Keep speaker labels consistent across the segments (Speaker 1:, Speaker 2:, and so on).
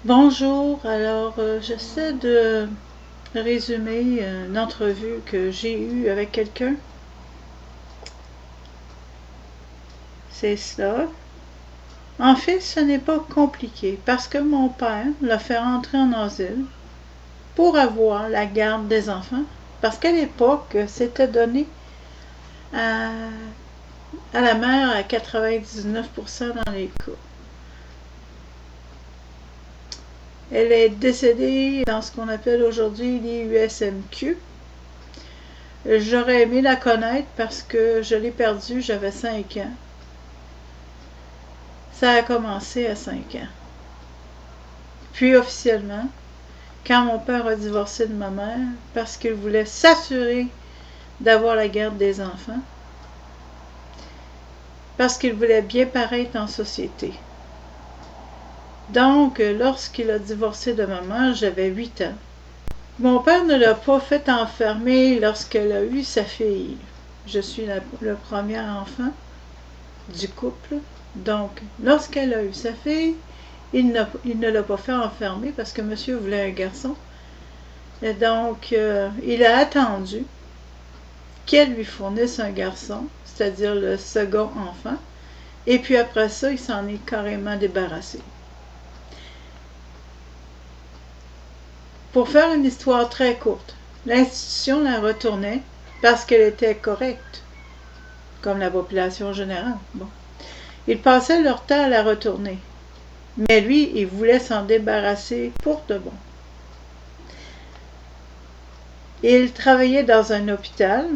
Speaker 1: Bonjour, alors j'essaie de résumer une entrevue que j'ai eue avec quelqu'un. C'est cela. En fait, ce n'est pas compliqué parce que mon père l'a fait rentrer en asile pour avoir la garde des enfants parce qu'à l'époque, c'était donné à, à la mère à 99% dans les cas. Elle est décédée dans ce qu'on appelle aujourd'hui l'IUSMQ. J'aurais aimé la connaître parce que je l'ai perdue, j'avais 5 ans. Ça a commencé à 5 ans. Puis officiellement, quand mon père a divorcé de ma mère, parce qu'il voulait s'assurer d'avoir la garde des enfants, parce qu'il voulait bien paraître en société. Donc, lorsqu'il a divorcé de ma mère, j'avais 8 ans. Mon père ne l'a pas fait enfermer lorsqu'elle a eu sa fille. Je suis le premier enfant du couple. Donc, lorsqu'elle a eu sa fille, il ne l'a pas fait enfermer parce que monsieur voulait un garçon. Et donc, il a attendu qu'elle lui fournisse un garçon, c'est-à-dire le second enfant. Et puis après ça, il s'en est carrément débarrassé. Pour faire une histoire très courte, l'institution la retournait parce qu'elle était correcte, comme la population générale. Bon. Ils passaient leur temps à la retourner. Mais lui, il voulait s'en débarrasser pour de bon. Il travaillait dans un hôpital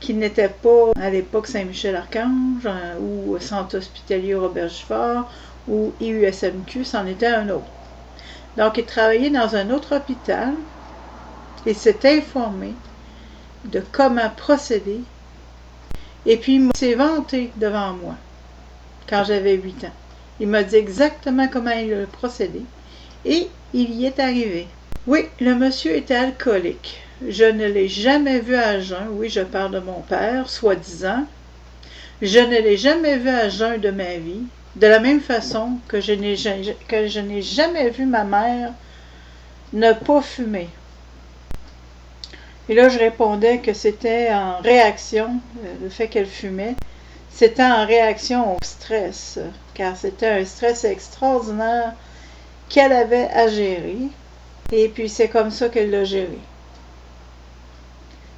Speaker 1: qui n'était pas à l'époque Saint-Michel-Archange ou Centre hospitalier Robert-Giffard ou IUSMQ, c'en était un autre. Donc, il travaillait dans un autre hôpital et s'est informé de comment procéder. Et puis, il s'est vanté devant moi quand j'avais 8 ans. Il m'a dit exactement comment il procédait et il y est arrivé. Oui, le monsieur était alcoolique. Je ne l'ai jamais vu à jeun. Oui, je parle de mon père, soi-disant. Je ne l'ai jamais vu à jeun de ma vie. De la même façon que je n'ai jamais vu ma mère ne pas fumer. Et là, je répondais que c'était en réaction, le fait qu'elle fumait, c'était en réaction au stress, car c'était un stress extraordinaire qu'elle avait à gérer. Et puis, c'est comme ça qu'elle l'a géré.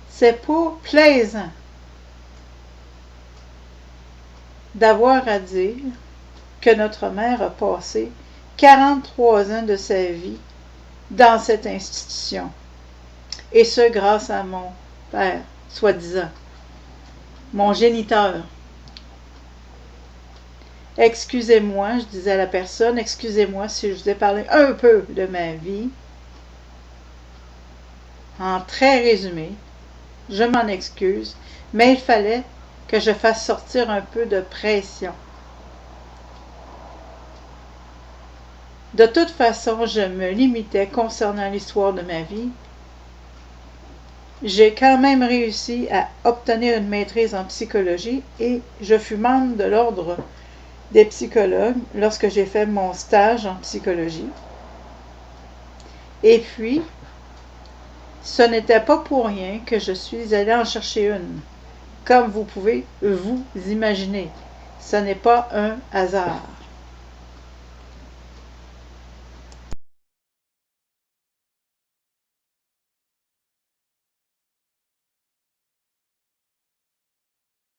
Speaker 1: C'est pas plaisant d'avoir à dire que notre mère a passé 43 ans de sa vie dans cette institution. Et ce, grâce à mon père, soi-disant, mon géniteur. Excusez-moi, je disais à la personne, excusez-moi si je vous ai parlé un peu de ma vie. En très résumé, je m'en excuse, mais il fallait que je fasse sortir un peu de pression. De toute façon, je me limitais concernant l'histoire de ma vie. J'ai quand même réussi à obtenir une maîtrise en psychologie et je fus membre de l'ordre des psychologues lorsque j'ai fait mon stage en psychologie. Et puis, ce n'était pas pour rien que je suis allée en chercher une. Comme vous pouvez vous imaginer, ce n'est pas un hasard.